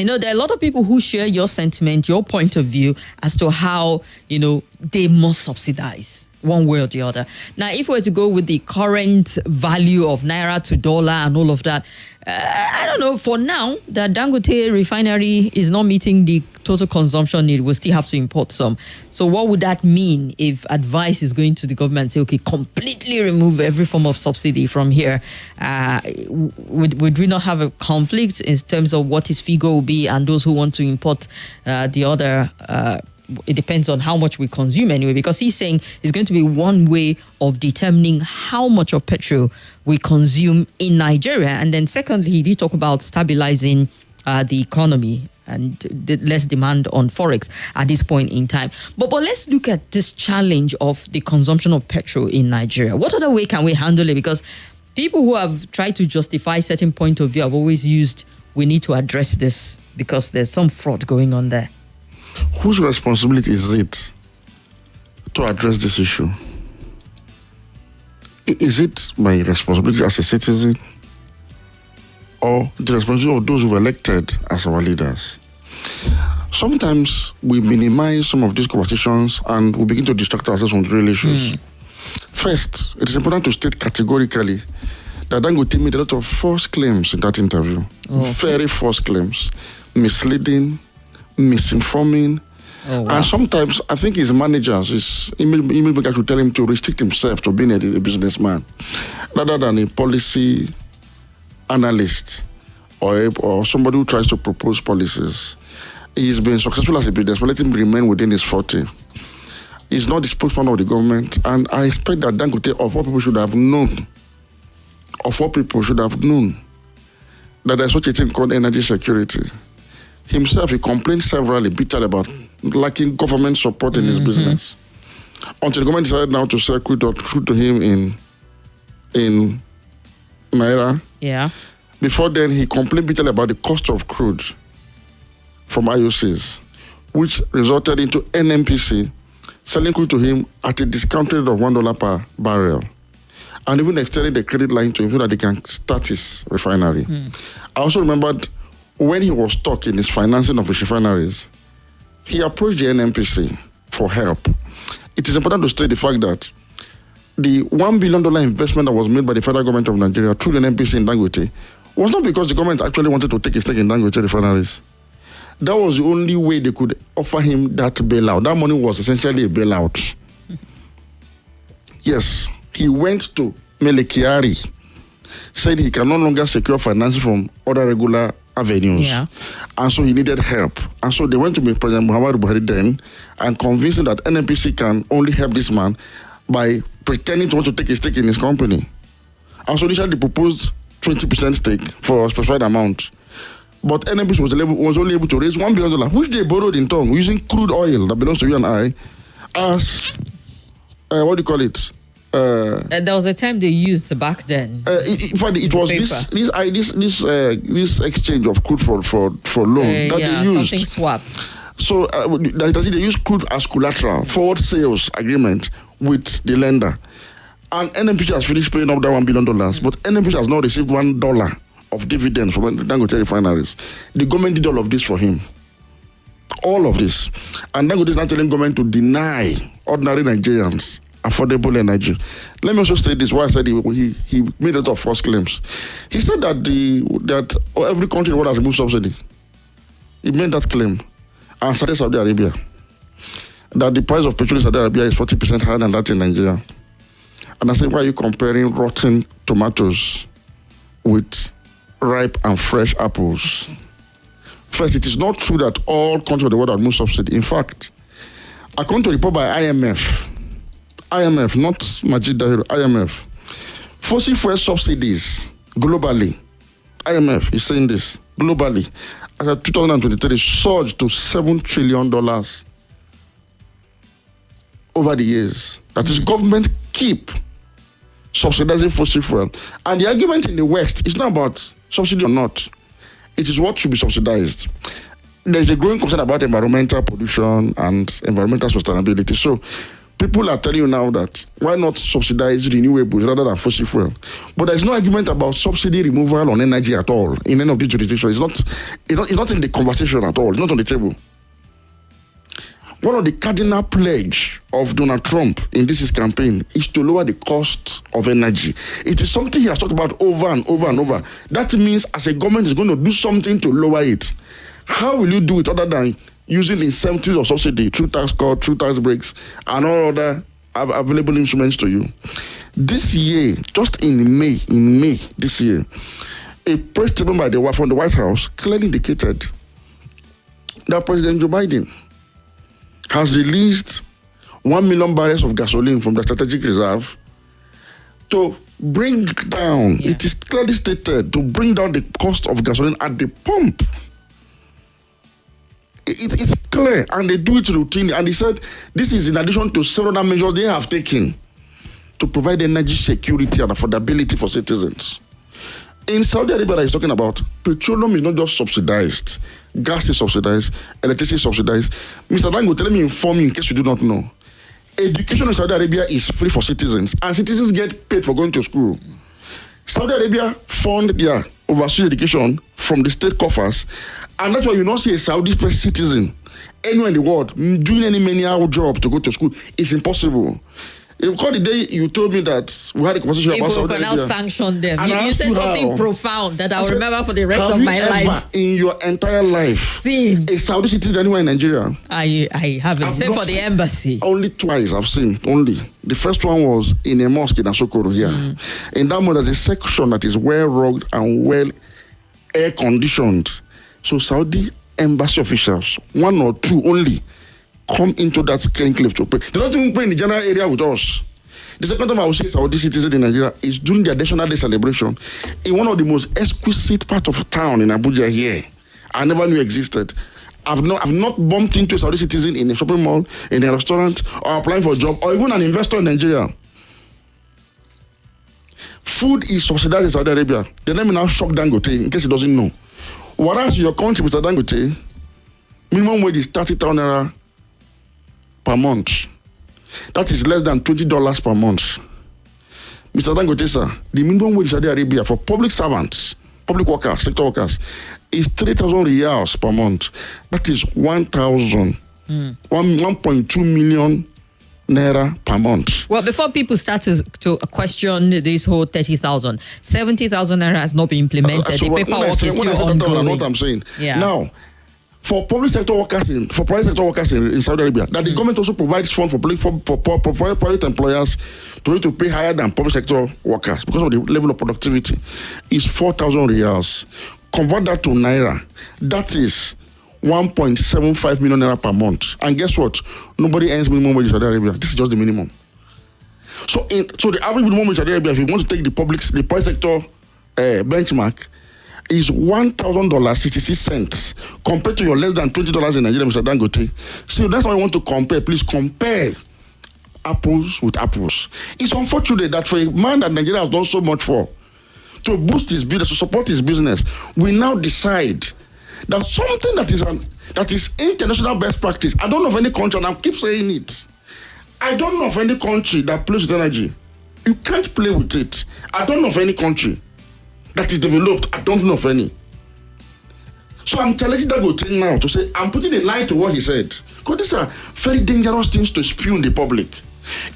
there are a lot of people who share your sentiment, your point of view as to how, they must subsidize one way or the other. Now, if we were to go with the current value of naira to dollar and all of that, I don't know. For now, the Dangote refinery is not meeting the total consumption need. We'll still have to import some. So what would that mean if advice is going to the government and say, okay, completely remove every form of subsidy from here? Would we not have a conflict in terms of what his figure will be and those who want to import the other? It depends on how much we consume anyway, because he's saying it's going to be one way of determining how much of petrol we consume in Nigeria. And then secondly, he did talk about stabilizing the economy and the less demand on forex at this point in time. But let's look at this challenge of the consumption of petrol in Nigeria. What other way can we handle it? Because people who have tried to justify certain point of view have always used, we need to address this because there's some fraud going on there. Whose responsibility is it to address this issue? Is it my responsibility as a citizen or the responsibility of those who were elected as our leaders? Sometimes we minimize some of these conversations and we begin to distract ourselves from the real issues. First, it is important to state categorically that Dangote made a lot of false claims in that interview. Very false claims, misleading, misinforming. And sometimes I think his managers, his email makers should tell him to restrict himself to being a businessman rather than a policy analyst or somebody who tries to propose policies. He's been successful as a businessman. Let him remain within his forte. He's not the spokesman of the government, and I expect that Dangote, of all people, should have known that there's such a thing called energy security. Himself, he complained severally, bitterly about lacking government support in his business. Until the government decided now to sell crude to him in naira. Yeah. Before then, he complained bitterly about the cost of crude from IOCs, which resulted into NNPC selling crude to him at a discount rate of $1 per barrel, and even extended the credit line to him so that he can start his refinery. I also remembered when he was stuck in his financing of his refineries, he approached the NNPC for help. It is important to state the fact that the $1 billion investment that was made by the federal government of Nigeria through the NNPC in Dangote was not because the government actually wanted to take a stake in Dangote refineries. That was the only way they could offer him that bailout. That money was essentially a bailout. Yes, he went to Mele Kyari, said he can no longer secure financing from other regular avenues. Yeah. And so he needed help. And so they went to meet President Muhammadu Buhari then and convinced him that NNPC can only help this man by pretending to want to take a stake in his company. And so initially they proposed 20% stake for a specified amount. But NNPC was only able to raise $1 billion, which they borrowed in turn using crude oil that belongs to you and I as, what do you call it? There was a time they used back then. In fact, it was this exchange of crude for loan that they used. Something swap. So they used crude as collateral, forward sales agreement with the lender. And NNPC has finished paying up that $1 billion, but NNPC has not received $1 of dividends from the Dangote refineries. The government did all of this for him. All of this. And Dangote is not telling government to deny ordinary Nigerians affordable energy. Let me also state this, why I said he made a lot of false claims. He said that every country in the world has removed subsidy. He made that claim. And started Saudi Arabia. That the price of petrol in Saudi Arabia is 40% higher than that in Nigeria. And I said, why are you comparing rotten tomatoes with ripe and fresh apples? First, it is not true that all countries of the world have removed subsidy. In fact, according to a report by IMF, not Majeed Dahiru, IMF, fossil fuel subsidies globally, IMF is saying this, globally, as of 2023, surged to $7 trillion over the years. That is, government keep subsidizing fossil fuel. And the argument in the West is not about subsidy or not. It is what should be subsidized. There's a growing concern about environmental pollution and environmental sustainability. So People are telling you now that why not subsidize renewables rather than fossil fuel? But there's no argument about subsidy removal on energy at all in any of these jurisdictions. It's not in the conversation at all. It's not on the table. One of the cardinal pledge of Donald Trump in this campaign is to lower the cost of energy. It is something he has talked about over and over and over. That means as a government is going to do something to lower it. How will you do it other than using incentives or subsidy through tax cut, through tax breaks, and all other available instruments to you? This year, just in May this year, a press statement from the White House clearly indicated that President Joe Biden has released 1 million barrels of gasoline from the strategic reserve to bring down, it is clearly stated, to bring down the cost of gasoline at the pump. It's clear, and they do it routinely. And he said this is in addition to several other measures they have taken to provide energy security and affordability for citizens. In Saudi Arabia, that he's talking about, petroleum is not just subsidized. Gas is subsidized, electricity is subsidized. Mr. Dangote, let me inform you in case you do not know. Education in Saudi Arabia is free for citizens, and citizens get paid for going to school. Saudi Arabia fund their overseas education from the state coffers, and that's why you don't see a Saudi citizen anywhere in the world doing any menial job to go to school. It's impossible. Because the day you told me that we had a conversation about Saudi Arabia, if we can now sanction them, and you said something profound that I'll remember for the rest of my life. Have you ever in your entire life seen a Saudi citizen anywhere in Nigeria? I haven't, except for the embassy. Only twice I've seen, only. The first one was in a mosque in Asokoro here. In that mosque, there's a section that is well rugged and well air-conditioned. So Saudi embassy officials, one or two only, come into that enclave to pray. They don't even pray in the general area with us. The second time I will say Saudi citizens in Nigeria is during their National Day celebration in one of the most exquisite parts of town in Abuja here. I never knew existed. I've not bumped into a Saudi citizen in a shopping mall, in a restaurant, or applying for a job, or even an investor in Nigeria. Food is subsidized in Saudi Arabia. Then let me now shock Dangote in case he doesn't know. Whereas in your country, Mr. Dangote, minimum wage is 30,000 naira per month. That is less than $20 per month. Mr. Dangote, sir, the minimum wage in Saudi Arabia for public servants, public workers, sector workers, is 3,000 riyals per month. That is 1.2 million naira per month. Well, before people start to question this whole 30,000, 70,000 naira has not been implemented. The paperwork is still ongoing. I know what I'm saying. Yeah. Now, for private sector workers in Saudi Arabia, that the government also provides funds for private employers to pay higher than public sector workers because of the level of productivity, is 4,000 riyals. Convert that to naira. That is 1.75 million naira per month. And guess what? Nobody earns minimum wage in Saudi Arabia. This is just the minimum. So the average minimum wage in Saudi Arabia, if you want to take the private sector benchmark, is $1,000.66 compared to your less than $20 in Nigeria, Mr. Dangote. So that's why I want to compare. Please compare apples with apples. It's unfortunate that for a man that Nigeria has done so much for, to boost his business, to support his business, we now decide that something that is international best practice. I don't know of any country, and I keep saying it. I don't know of any country that plays with energy. You can't play with it. I don't know of any country that is developed. I don't know of any. So I'm challenging Dangote now to say, I'm putting a lie to what he said. Because these are very dangerous things to spew in the public.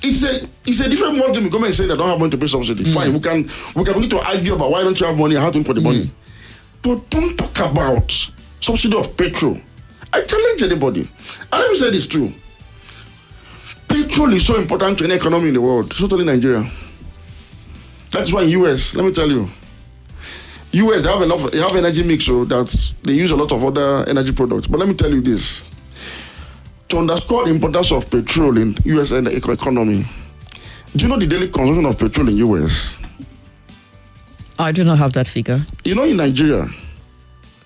It's a different model. The government is saying they don't have money to pay subsidy. Fine, we can need to argue about why don't you have money and how to pay for the money. But don't talk about subsidy of petrol. I challenge anybody. And let me say this too. Petrol is so important to any economy in the world. It's not only Nigeria. That's why in US, let me tell you, US, they have energy mix, so that they use a lot of other energy products. But let me tell you this. To underscore the importance of petrol in US and the economy, do you know the daily consumption of petrol in US? I do not have that figure. You know, in Nigeria,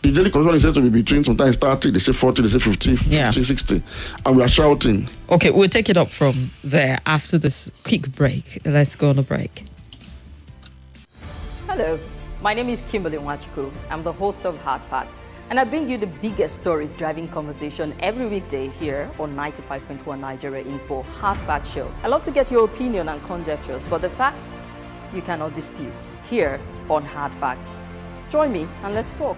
the daily consumption is said to be between sometimes 30, they say 40, they say 50, 50, 60. And we are shouting. Okay, we'll take it up from there after this quick break. Let's go on a break. Hello. My name is Kimberly. I'm the host of Hard Facts. And I bring you the biggest stories driving conversation every weekday here on 95.1 Nigeria Info Hard Fact Show. I love to get your opinion and conjectures, but the facts you cannot dispute here on Hard Facts. Join me and let's talk.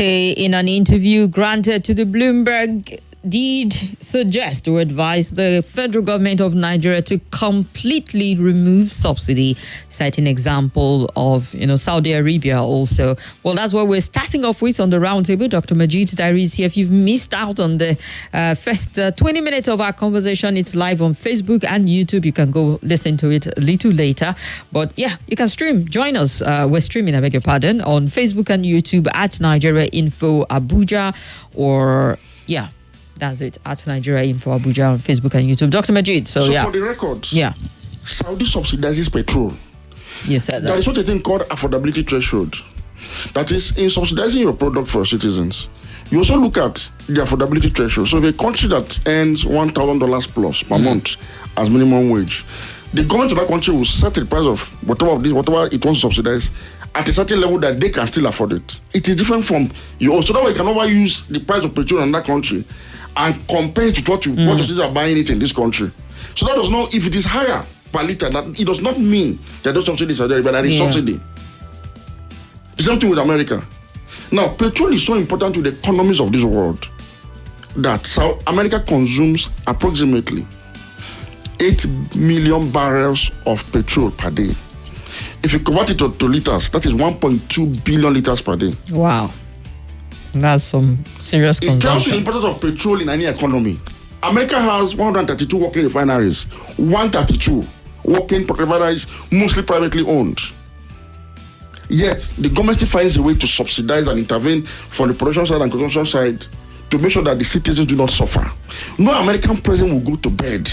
In an interview granted to the Bloomberg, did suggest or advise the federal government of Nigeria to completely remove subsidy, citing example of Saudi Arabia also. Well, that's what we're starting off with on the roundtable. Dr. Majeed Dahiru is here. If you've missed out on the first 20 minutes of our conversation, it's live on Facebook and YouTube. You can go listen to it a little later. But yeah, you can stream. Join us. We're streaming, I beg your pardon, on Facebook and YouTube at Nigeria Info Abuja, or that's it, at Nigeria Info Abuja on Facebook and YouTube. Dr. Majeed, so for the record, Saudi subsidizes petrol. You said that. There is what they think called affordability threshold. That is, in subsidizing your product for citizens, you also look at the affordability threshold. So if a country that earns $1,000 plus per month as minimum wage, the government of that country will set the price of whatever it wants to subsidize at a certain level that they can still afford it. It is different from you. So that way you can never use the price of petrol in that country and compare it to what your citizens are buying it in this country. So that does not, if it is higher per liter, that it does not mean that those subsidies are there, but that is subsidy. The same thing with America. Now, petrol is so important to the economies of this world that South America consumes approximately 8 million barrels of petrol per day. If you convert it to liters, that is 1.2 billion liters per day. Wow. That's some serious consumption. It tells you the importance of petrol in any economy. America has 132 working refineries. 132 working refineries, mostly privately owned. Yet, the government still finds a way to subsidize and intervene from the production side and consumption side to make sure that the citizens do not suffer. No American president will go to bed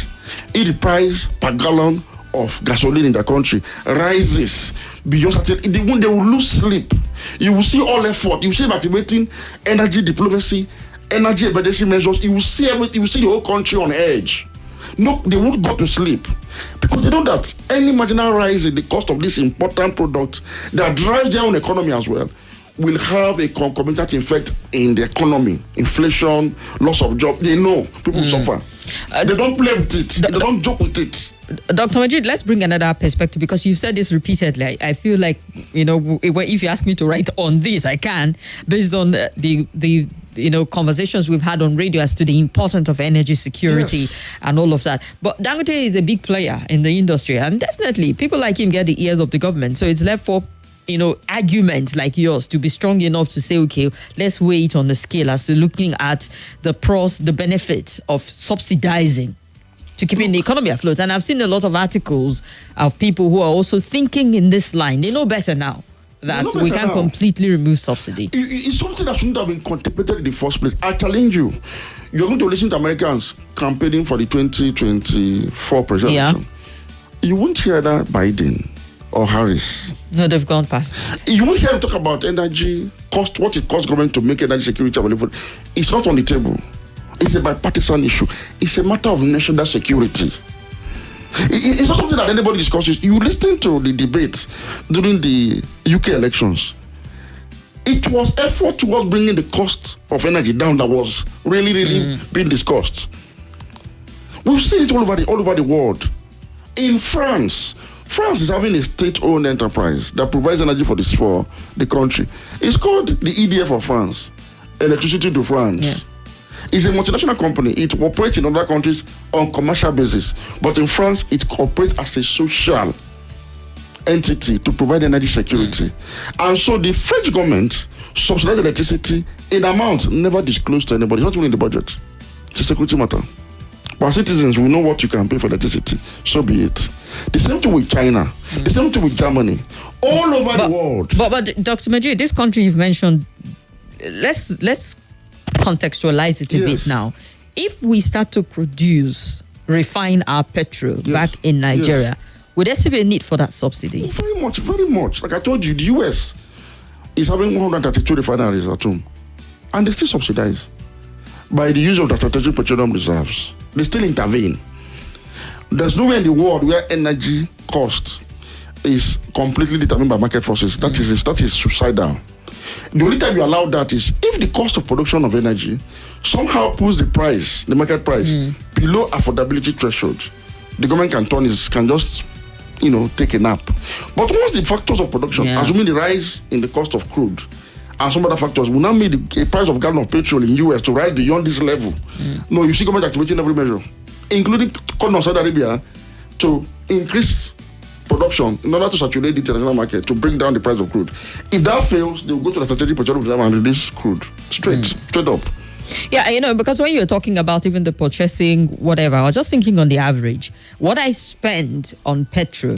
if the price per gallon of gasoline in the country rises beyond certain, they will lose sleep. You will see all effort. You will see activating energy diplomacy, energy emergency measures. You will see everything. You will see the whole country on edge. No, they won't go to sleep because they know that any marginal rise in the cost of this important product that drives their own economy as well will have a concomitant effect in the economy. Inflation, loss of job. They know people suffer. They don't play with it. They don't joke with it. Dr. Majeed, let's bring another perspective because you've said this repeatedly. I feel like, if you ask me to write on this, I can, based on the conversations we've had on radio as to the importance of energy security and all of that. But Dangote is a big player in the industry, and definitely people like him get the ears of the government. So it's left for arguments like yours to be strong enough to say, okay, let's weigh it on the scale as to looking at the pros, the benefits of subsidizing to keeping the economy afloat. And I've seen a lot of articles of people who are also thinking in this line. They know better now that we can't completely remove subsidy. It's something that shouldn't have been contemplated in the first place. I challenge you. You're going to listen to Americans campaigning for the 2024 presidential election. You won't hear that Biden or Harris. No, they've gone past it. You won't hear them talk about energy cost, what it costs government to make energy security available. It's not on the table. It's a bipartisan issue. It's a matter of national security. It's not something that anybody discusses. You listen to the debates during the UK elections. It was effort towards bringing the cost of energy down that was really being discussed. We've seen it all over the world. In France is having a state-owned enterprise that provides energy for the country. It's called the EDF of France, Electricity de France. Yeah. It's a multinational company. It operates in other countries on commercial basis. But in France, it operates as a social entity to provide energy security. And so the French government subsidizes electricity in amounts never disclosed to anybody, not even in the budget. It's a security matter. But citizens will know what you can pay for electricity. So be it. The same thing with China. The same thing with Germany. All over the world. But Dr. Majeed, this country you've mentioned, let's contextualize it a bit now. If we start to refine our petrol back in Nigeria, would there still be a need for that subsidy? Very much, very much. Like I told you, the US is having 132 refineries at home. And they still subsidize by the use of the strategic petroleum reserves. They still intervene. There's nowhere in the world where energy cost is completely determined by market forces. That is suicidal. The only time you allow that is if the cost of production of energy somehow pulls the market price below affordability threshold. The government can just take a nap. But once the factors of production, assuming the rise in the cost of crude and some other factors, will now make the price of gallon of petrol in US to rise beyond this level. No, you see government activating every measure, including calling on Saudi Arabia to increase production in order to saturate the international market to bring down the price of crude. If that fails, they will go to the strategic petroleum reserve and release crude straight up. Yeah, because when you're talking about even the purchasing, whatever, I was just thinking on the average, what I spend on petrol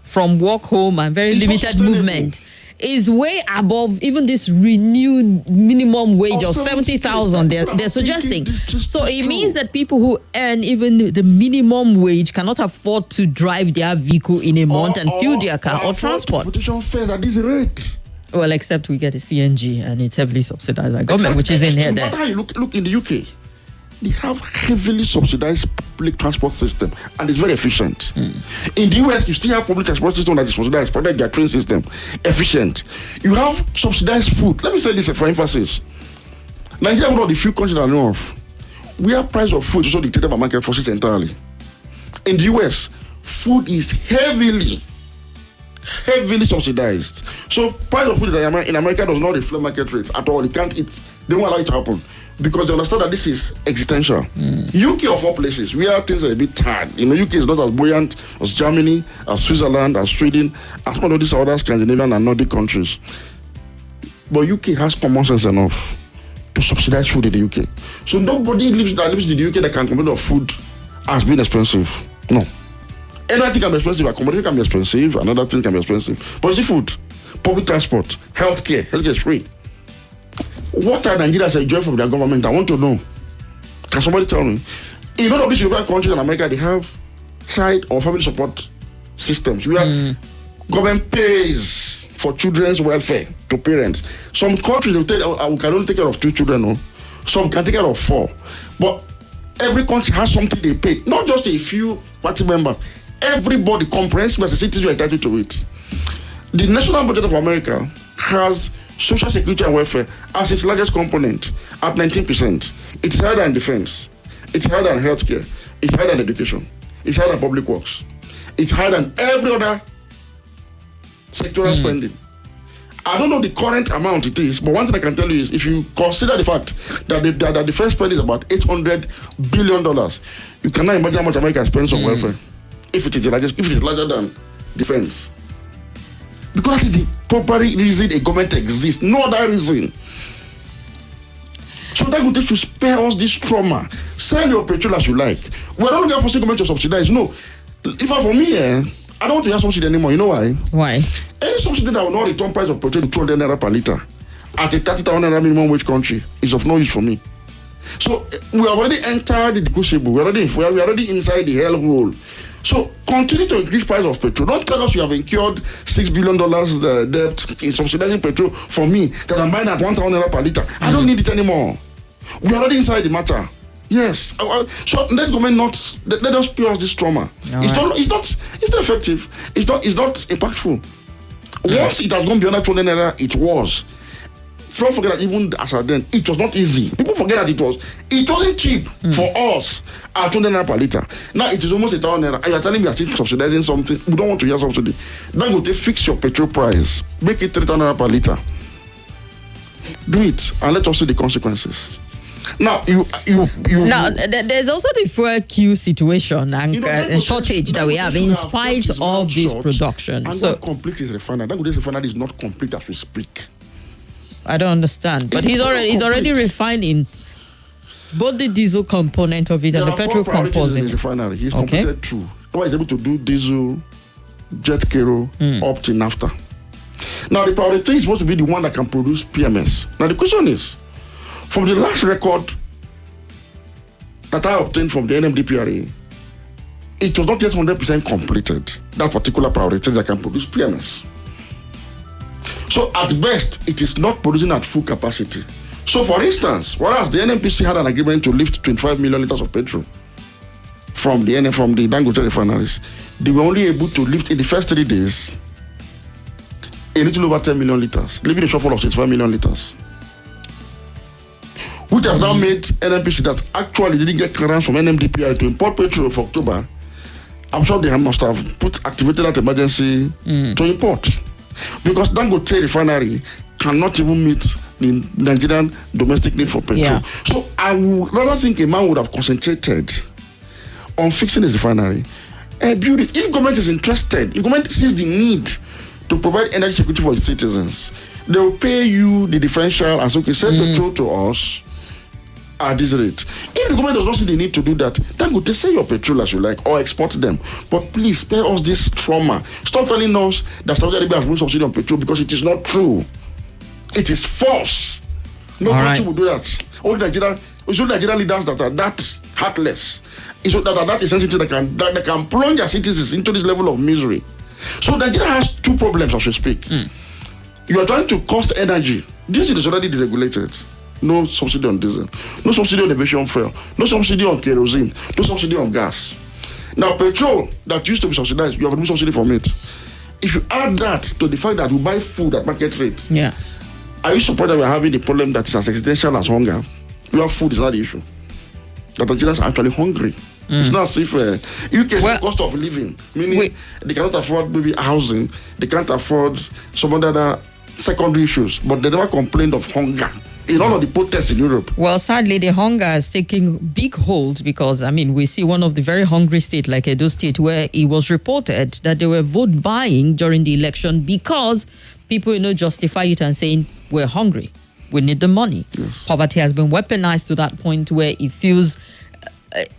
from work home and very limited movement is way above even this renewed minimum wage of 70,000 they're suggesting. So it means that people who earn even the minimum wage cannot afford to drive their vehicle in a month and fuel their car or transport. Transportation fares at this rate. Well, except we get a CNG and it's heavily subsidized by government, which is in here. No matter how you look in the UK, they have heavily subsidized public transport system and it's very efficient. In the US, you still have public transport system that is subsidized, protect their train system, efficient. You have subsidized food. Let me say this for emphasis. Nigeria is one of the few countries that I know of where price of food is also dictated by market forces entirely. In the US, food is heavily subsidized. So price of food in America does not reflect market rates at all. They won't allow it to happen because they understand that this is existential. UK of all places where things are a bit hard. UK is not as buoyant as Germany, as Switzerland, as Sweden, as one of these other Scandinavian and Nordic countries. But UK has common sense enough to subsidize food in the UK. So nobody that lives in the UK that can complain of food as being expensive. No. Anything can be expensive, accommodation can be expensive, another thing can be expensive. But you see food, public transport, healthcare is free. What are Nigerians enjoying from their government? I want to know. Can somebody tell me? In all of these European countries in America, they have child or family support systems where government pays for children's welfare to parents. Some countries will tell we can only take care of 2 children. No? Some can take care of 4. But every country has something they pay. Not just a few party members. Everybody comprehensive as a citizen are entitled to it. The national budget of America has social security and welfare as its largest component at 19%. It's higher than defense. It's higher than healthcare. It's higher than education. It's higher than public works. It's higher than every other sectoral spending. I don't know the current amount it is, but one thing I can tell you is if you consider the fact that the defense spend is about $800 billion, you cannot imagine how much America spends on welfare. If it is larger than defense. Because that is the proper reason a government exists, no other reason. So that would take to spare us this trauma. Sell your petrol as you like. We're not looking for government to subsidize. No. For me, I don't want to have subsidy anymore. You know why? Why? Any subsidy that will not return price of petrol to 200 naira per litre at a 30,000 naira minimum wage country is of no use for me. So we have already entered the crucible. We're already inside the hellhole. So continue to increase price of petrol. Don't tell us you have incurred $6 billion debt in subsidizing petrol for me that I'm buying at 1,000 naira per liter. I don't need it anymore. We're already inside the matter. Yes. So let government let us pay us this trauma. It's not effective. It's not impactful. Once it has gone beyond 200 naira, it was. Don't forget that even as at then, it was not easy. People forget that it wasn't cheap for us at 200 naira per liter. Now it is almost 1,000 naira. And you are telling me you are still subsidizing something. We don't want to hear subsidy. Dangote, fix your petrol price. Make it 3,000 naira per liter. Do it and let us see the consequences. Now Now there's also the fuel queue situation and shortage that we have in spite of this production. And so complete is refinery. Dangote's refinery is not complete as we speak. I don't understand, but he's already refining both the diesel component of it and the petrol component. In his refinery. He's completed two. Now he's able to do diesel, jet kero, up to naphtha. Now the priority is supposed to be the one that can produce PMS. Now the question is, from the last record that I obtained from the NMDPRA, it was not yet 100% completed. That particular priority that can produce PMS. So at best, it is not producing at full capacity. So for instance, whereas the NNPC had an agreement to lift 25 million liters of petrol from the Dangote refineries, they were only able to lift in the first 3 days a little over 10 million liters, leaving a shortfall of 65 million liters. Which has now made NNPC that actually didn't get clearance from NMDPR to import petrol for October. I'm sure they must have activated that emergency to import. Because Dangote refinery cannot even meet the Nigerian domestic need for petrol. Yeah. So I would rather think a man would have concentrated on fixing his refinery and build it. If government is interested, if government sees the need to provide energy security for its citizens, they will pay you the differential and say, okay, sell petrol to us at this rate. If the government does not see the need to do that, then go sell your petrol as you like or export them. But please spare us this trauma. Stop telling us that Saudi Arabia has no subsidy on petrol because it is not true. It is false. No country will do that. Only Nigerian leaders that are that heartless, that are that insensitive, that can plunge their citizens into this level of misery. So Nigeria has two problems as we speak. You are trying to cost energy. Diesel is already deregulated. No subsidy on diesel, no subsidy on aviation fuel, no subsidy on kerosene, no subsidy on gas. Now, petrol that used to be subsidized, you have no subsidy from it. If you add that to the fact that we buy food at market rate, are you surprised that we are having the problem that is as existential as hunger? Your food is not the issue. That Nigerians are actually hungry. It's not as if UK cost of living, meaning they cannot afford maybe housing, they can't afford some other secondary issues, but they never complained of hunger. In all of the protests in Europe. Well, sadly, the hunger is taking big hold because, we see one of the very hungry states like Edo State where it was reported that they were vote buying during the election because people, justify it and saying, we're hungry. We need the money. Yes. Poverty has been weaponized to that point where it feels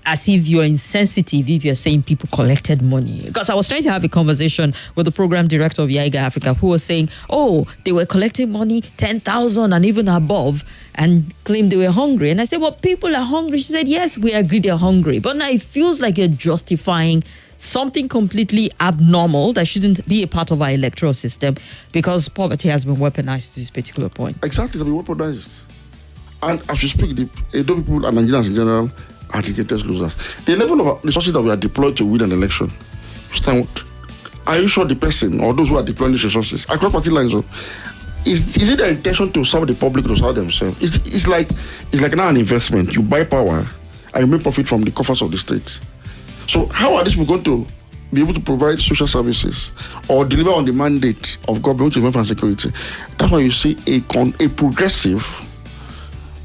as if you're insensitive if you're saying people collected money. Because I was trying to have a conversation with the program director of YIGA Africa who was saying, they were collecting money, 10,000 and even above, and claimed they were hungry. And I said, well, people are hungry. She said, yes, we agree they're hungry. But now it feels like you're justifying something completely abnormal that shouldn't be a part of our electoral system because poverty has been weaponized to this particular point. Exactly, it's been weaponized. And as we speak, the Edo people and Nigerians in general aggregators losers. The level of resources that we are deployed to win an election. Are you sure the person or those who are deploying these resources across party lines? Is it their intention to serve the public to serve themselves? It's like now an investment. You buy power and you make profit from the coffers of the state. So how are these people going to be able to provide social services or deliver on the mandate of government, which is welfare and security? That's why you see a progressive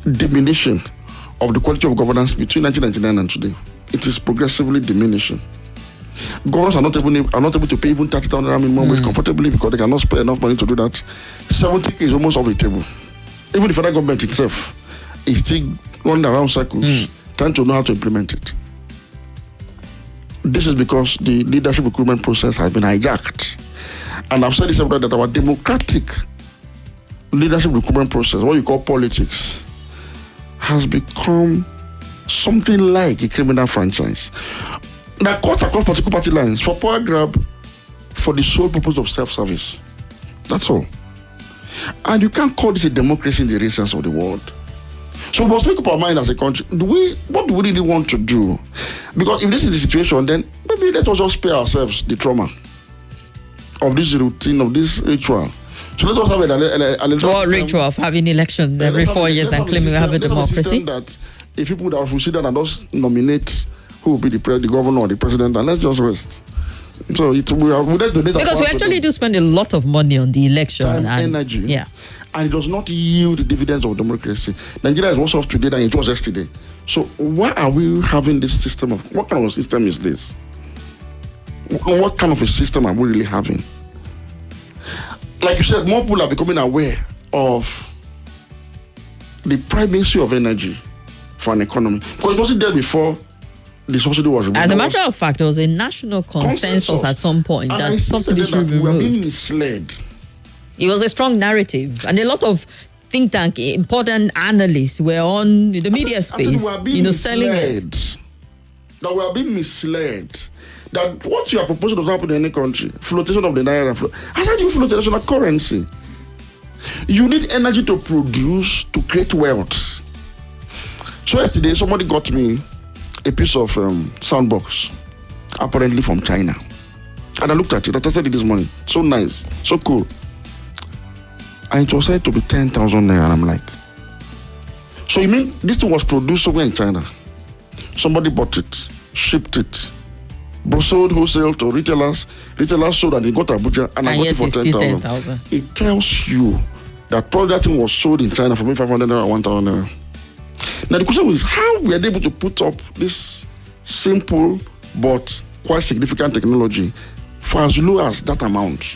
diminution of the quality of governance between 1999 and today. It is progressively diminishing. Governors are not able to pay even 30,000 minimum wage comfortably because they cannot spare enough money to do that. 70K is almost off the table. Even the federal government itself is still running around circles, trying to know how to implement it. This is because the leadership recruitment process has been hijacked. And I've said this every day that our democratic leadership recruitment process, what you call politics, has become something like a criminal franchise that cuts across political party lines for power grab for the sole purpose of self-service. That's all. And you can't call this a democracy in the real sense of the word. So we must make up our mind as a country. What do we really want to do? Because if this is the situation, then maybe let us just spare ourselves the trauma of this routine, of this ritual. So let us have a ritual of having elections every 4 years and claiming we have a democracy. That if people that will sit down and just nominate who will be the governor or the president, and let's just rest. So because we actually do spend a lot of money on the election time, and energy, yeah, and it does not yield the dividends of democracy. Nigeria is worse off today than it was yesterday. So why are we having this system of what kind of a system is this? What kind of a system are we really having? Like you said, more people are becoming aware of the primacy of energy for an economy because it wasn't there before. The subsidy was removed. As a matter of fact, there was a national consensus at some point and that subsidy should be removed. We were being misled. It was a strong narrative, and a lot of think tank important analysts were on the media space, selling it. That we are being misled. That what you are proposing does not happen in any country. Flotation of the naira. How do you float a national currency? You need energy to produce, to create wealth. So yesterday, somebody got me a piece of sound box, apparently from China. And I looked at it. I tested it this morning. So nice. So cool. And it was said to be 10,000 naira. And I'm like, so you mean this thing was produced somewhere in China? Somebody bought it, shipped it, sold wholesale to retailers. Retailers sold and they got Abuja and I got it for 10,000. It tells you that probably that thing was sold in China for maybe 500 naira or 1,000 naira. Now the question is how we are able to put up this simple but quite significant technology for as low as that amount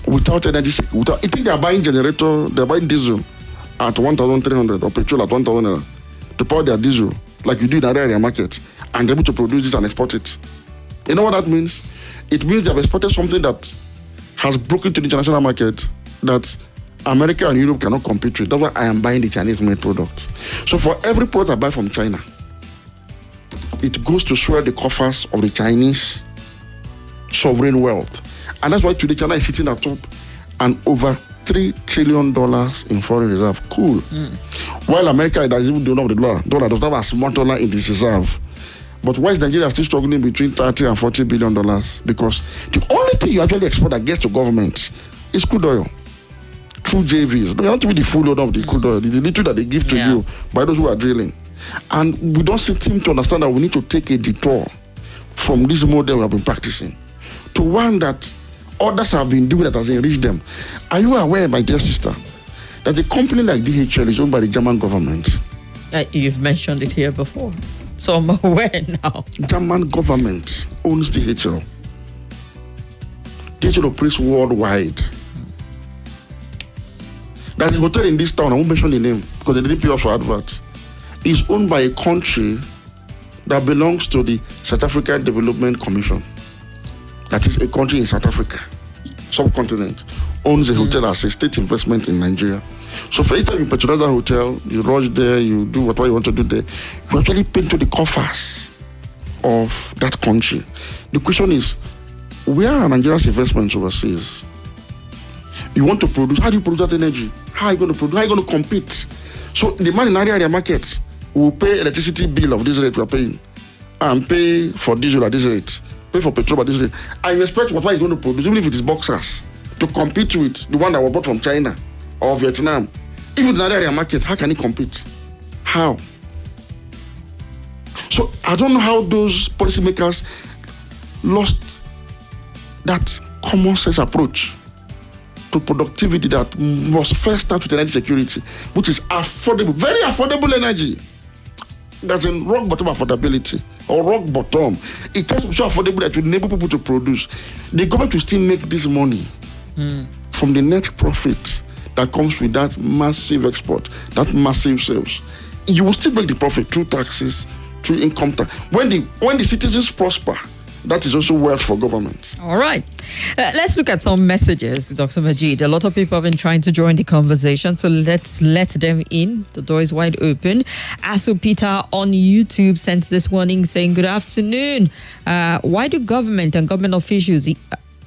without energy. I think they are buying generator, they are buying diesel at 1,300 or petrol at 1,000 to power their diesel like you do in the area market and able to produce this and export it. You know what that means? It means they have exported something that has broken to the international market that America and Europe cannot compete with. That's why I am buying the Chinese-made product. So for every product I buy from China, it goes to swell the coffers of the Chinese sovereign wealth. And that's why today China is sitting at top and over $3 trillion in foreign reserve. Cool. While America does even do not the dollar does not have a small dollar in this reserve. But why is Nigeria still struggling between $30 and $40 billion? Because the only thing you actually export that gets to government is crude oil. Through JVs. They have to be the full load of the crude oil. The little that they give to you by those who are drilling. And we don't seem to understand that we need to take a detour from this model we have been practicing to one that others have been doing that has enriched them. Are you aware, my dear sister, that a company like DHL is owned by the German government? You've mentioned it here before. So I'm aware now. German government owns DHL. DHL operates worldwide. There's a hotel in this town, I won't mention the name because they didn't pay us for advert. It's owned by a country that belongs to the South African Development Commission. That is a country in South Africa, subcontinent, owns a hotel as a state investment in Nigeria. So for each time you patronize that hotel, you rush there, you do whatever you want to do there, you actually pay to the coffers of that country. The question is, where are Nigeria's investments overseas? You want to produce, how do you produce that energy? How are you going to produce? How are you going to compete? So the man in area market will pay electricity bill of this rate we are paying and pay for diesel at this rate, pay for petrol at this rate. And you expect what are you going to produce, even if it is boxers, to compete with the one that was bought from China or Vietnam. Even in area market, how can he compete? How? So I don't know how those policymakers lost that common sense approach to productivity that must first start with energy security, which is affordable, very affordable energy. That's in rock bottom affordability or rock bottom. It has to be so affordable that will enable people to produce. The government will still make this money from the net profit that comes with that massive export, that massive sales. You will still make the profit through taxes, through income tax. When the citizens prosper That is also wealth for government. All right. Let's look at some messages, Dr. Majeed. A lot of people have been trying to join the conversation, so let's let them in. The door is wide open. Asu Peter on YouTube sent this warning saying, good afternoon. Why do government and government officials,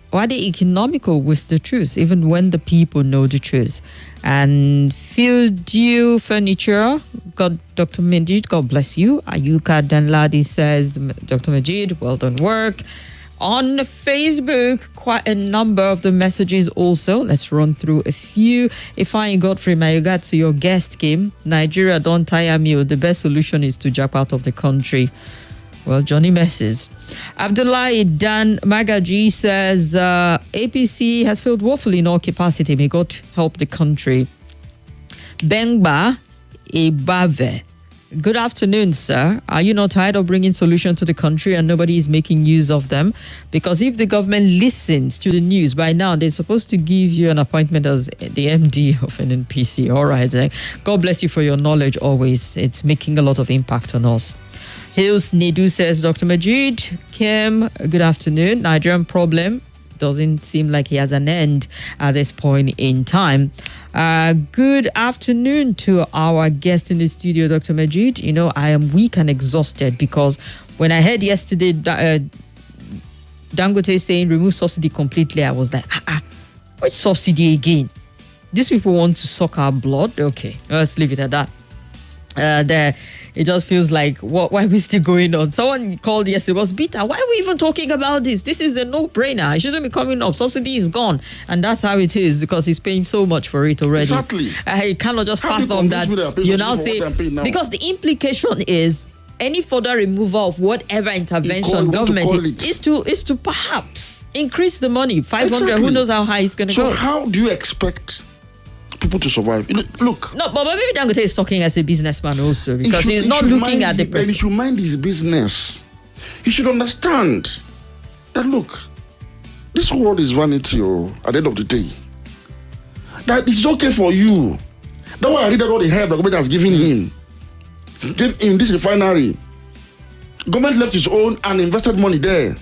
why are they economical with the truth, even when the people know the truth? And Field You Furniture, Dr. Majeed, God bless you. Ayuka Danladi says, Dr. Majeed, well done work. On Facebook, quite a number of the messages also. Let's run through a few. Ifeanyi Godfrey, my regards to your guest, Kim. Nigeria, don't tire me. The best solution is to jump out of the country. Well, Johnny messes. Abdullahi Dan Magaji says, APC has failed woefully in all capacity. May God help the country. Bengba Ibave. Good afternoon, sir. Are you not tired of bringing solutions to the country and nobody is making use of them? Because if the government listens to the news, by now they're supposed to give you an appointment as the MD of an NPC. All right. God bless you for your knowledge always. It's making a lot of impact on us. Hills Nedu says, Dr. Majeed, Kim, good afternoon. Nigerian problem doesn't seem like he has an end at this point in time. Good afternoon to our guest in the studio, Dr. Majeed. You know, I am weak and exhausted because when I heard yesterday Dangote saying remove subsidy completely, I was like, what subsidy again? These people want to suck our blood? Okay, let's leave it at that. It just feels like, why are we still going on? Someone called yesterday, was bitter. Why are we even talking about this? This is a no-brainer. It shouldn't be coming up. Subsidy is gone. And that's how it is because he's paying so much for it already. Exactly. I cannot just fathom that. You now say, because the implication is any further removal of whatever intervention government is to perhaps increase the money. 500, exactly. Who knows how high it's going to go. So how do you expect people to survive? Look. No, but maybe Dangote is talking as a businessman also because he's not looking at the person. He should mind his business. He should understand that, look, this world is vanity at the end of the day. That it's okay for you. That's why I read that all the help the government has given him. Gave him this refinery. Government left his own and invested money there.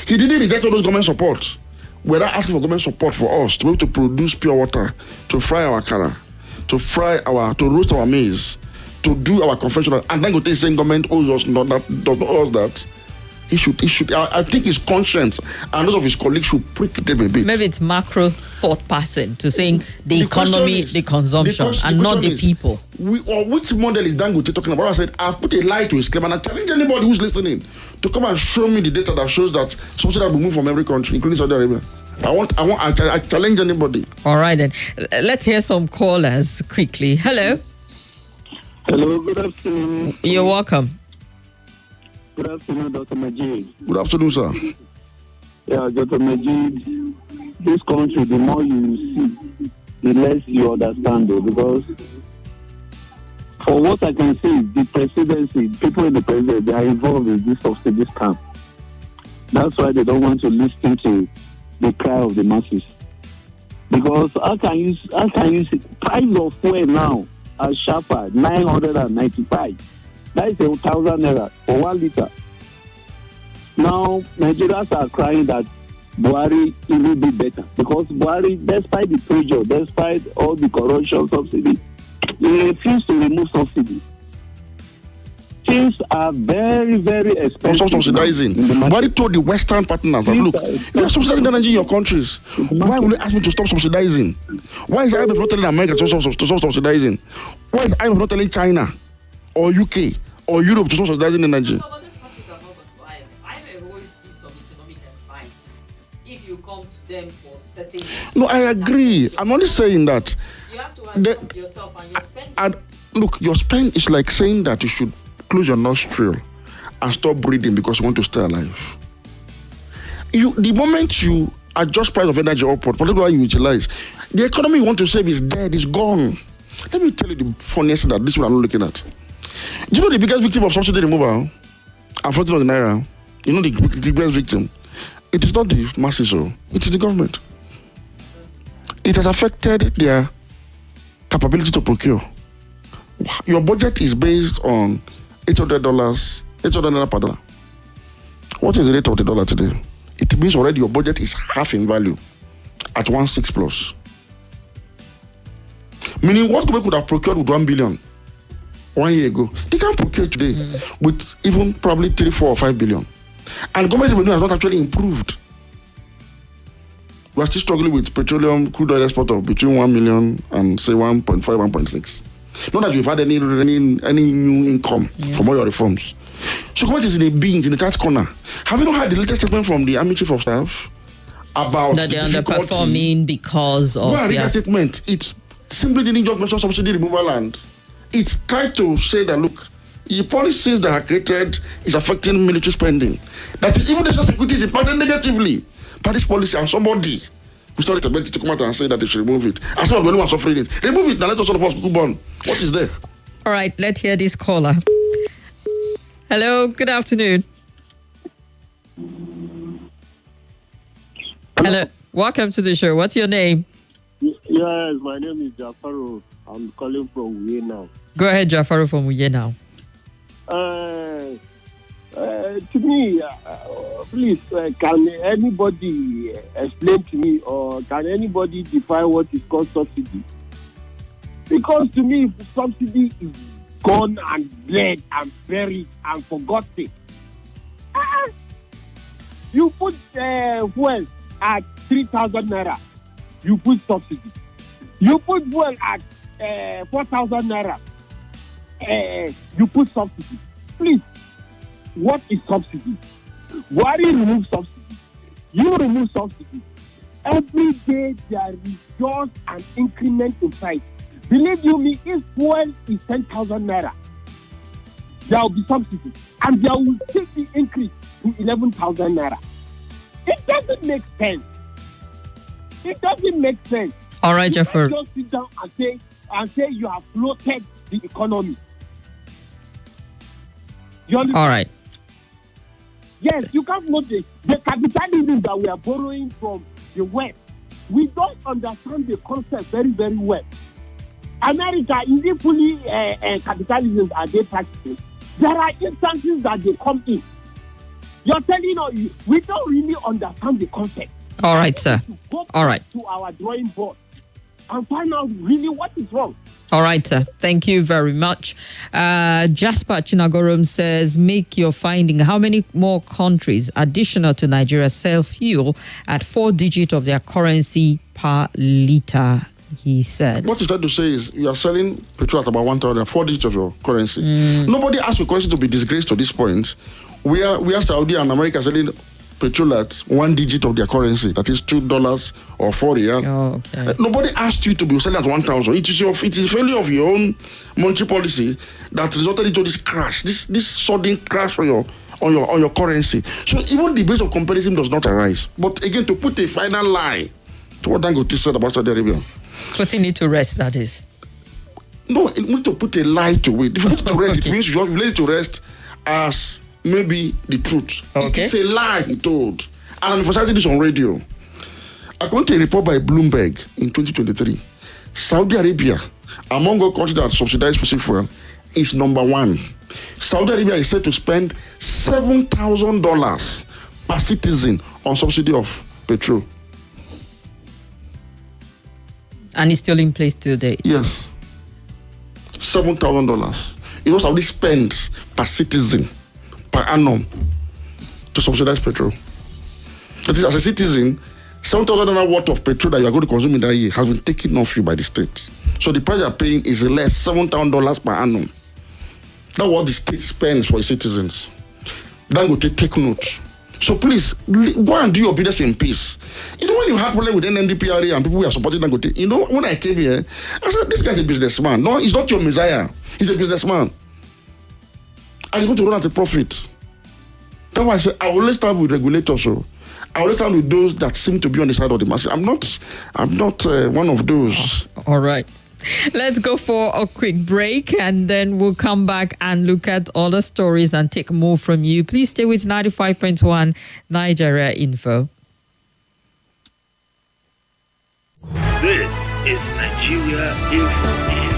He didn't reject all those government support. We're not asking for government support for us to be able to produce pure water, to fry our akara, to roast our maize, to do our conventional. And then go to saying government owes us not that, does not owe us that. He should. I think his conscience and those of his colleagues should prick them a bit. Maybe it's macro thought pattern to saying the economy, the consumption, and not the people. Which model is Dangote talking about? I said, I've put a lie to his claim, and I challenge anybody who's listening to come and show me the data that shows that subsidy will move from every country, including Saudi Arabia. I challenge anybody. All right, then. Let's hear some callers quickly. Hello. Hello, good afternoon. You're welcome. Good afternoon, Dr. Majeed. Good afternoon, sir. Yeah, Dr. Majeed, this country, the more you see, the less you understand it. Because for what I can see, the presidency, people in the presidency, they are involved in this subsidy scam. That's why they don't want to listen to the cry of the masses. Because how can you see price of fuel now at Sharper 995? That is 1,000 naira for 1 liter. Now, Nigerians are crying that Buhari will be better because Buhari, despite the pressure, despite all the corruption subsidy, he refused to remove subsidy. Things are very, very expensive. Stop subsidizing. Buhari told the Western partners that, look, you are subsidizing energy in your countries. Why will you ask me to stop subsidizing? Why is IMF not telling America to stop subsidizing? Why is IMF not telling China or UK or Europe to stop subsidizing energy? No, but these countries are not going to IMF. IMF always gives some economic advice if you come to them for certain. No, I agree. I'm only saying that. You have to adjust yourself and your spending. Look, your spend is like saying that you should close your nostril and stop breathing because you want to stay alive. The moment you adjust price of energy upward, particularly you utilize, the economy you want to save is dead, is gone. Let me tell you the funniest thing that this one I'm not looking at. Do you know the biggest victim of subsidy removal and floating on the naira? You know the biggest victim? It is not the masses, it is the government. It has affected their capability to procure. Your budget is based on $800 per dollar. What is the rate of the dollar today? It means already your budget is half in value at 1.6 plus. Meaning what government could have procured with 1 billion 1 year ago, they can't procure today with even probably 3, 4, or 5 billion. And government revenue has not actually improved. We are still struggling with petroleum crude oil export of between 1 million and say 1.5, 1.6. Not that you've had any new income from all your reforms. So government is in a binge, in the tight corner. Have you not heard the latest statement from the Army Chief of Staff about that they're underperforming because of... Well, that statement, it simply didn't just mention subsidy removal, and it tried to say that, look, the policies that are created is affecting military spending. That is, even the national security is impacted negatively by this policy, and somebody who started to come out and say that they should remove it. As some of the only ones suffering it. Remove it, now let us all of us go on. What is there? All right, let's hear this caller. Hello, good afternoon. Hello, welcome to the show. What's your name? Yes, my name is Dahiru. I'm calling from Uye now. Go ahead, Jafaru from Uye now. To me, please, can anybody explain to me, or can anybody define what is called subsidy? Because to me, subsidy is gone and bled and buried and forgotten. You put fuel at 3,000 naira, you put subsidy. You put fuel at 4,000 naira, you put subsidy. Please, what is subsidy? Why do you remove subsidy? You remove subsidy. Every day there is just an increment in price. Believe you me, if fuel is 10,000 naira, there will be subsidy, and there will take the increase to 11,000 naira. It doesn't make sense. It doesn't make sense. All right, Jaffer. Just sit down and say you have floated the economy. You understand? All right. Yes, you can't float the capitalism that we are borrowing from the West. We don't understand the concept very, very well. America, is it fully capitalism are they practicing? There are instances that they come in. You're telling us we don't really understand the concept. All right, sir. All right. To our drawing board and find out really what is wrong. All right, sir. Thank you very much. Jasper Chinagorum says, make your finding. How many more countries additional to Nigeria sell fuel at 4 digits of their currency per litre? He said. What he's trying to say is you are selling petrol at about 1,000, 4 digits of your currency. Nobody asked your currency to be disgraced to this point. We are Saudi and America selling petrol at 1 digit of their currency, that is $2 or 40. Oh, okay. Nobody asked you to be selling at 1,000. It is failure of your own monetary policy that resulted into this crash, this sudden crash on your currency. So even the base of comparison does not arise. But again, to put a final lie to what Dangote said about Saudi Arabia. Putting it to rest, that is. No, you need to put a lie to it. If you put it to rest, it means you have let it to rest as maybe the truth. Okay. It is a lie he told. And I'm emphasizing this on radio. According to a report by Bloomberg in 2023, Saudi Arabia, among all countries that subsidize fossil fuel, is number 1. Saudi Arabia is said to spend $7,000 per citizen on subsidy of petrol. And it's still in place till date. Yes. $7,000. You know, Saudi spends per citizen per annum to subsidize petrol. That is, as a citizen, $7,000 worth of petrol that you are going to consume in that year has been taken off you by the state. So the price you are paying is less, $7,000 per annum. That's what the state spends for its citizens. Dangote, take note. So please, go and do your business in peace. You know, when you have problem with NNDPRA and people who are supporting Dangote, you know, when I came here, I said, this guy's a businessman. No, he's not your messiah. He's a businessman. And he's going to run at a profit. That's why I said, I always stand with regulators. So I always stand with those that seem to be on the side of the masses. I'm not one of those. All right. Let's go for a quick break and then we'll come back and look at other stories and take more from you. Please stay with 95.1 Nigeria Info. This is Nigeria Info.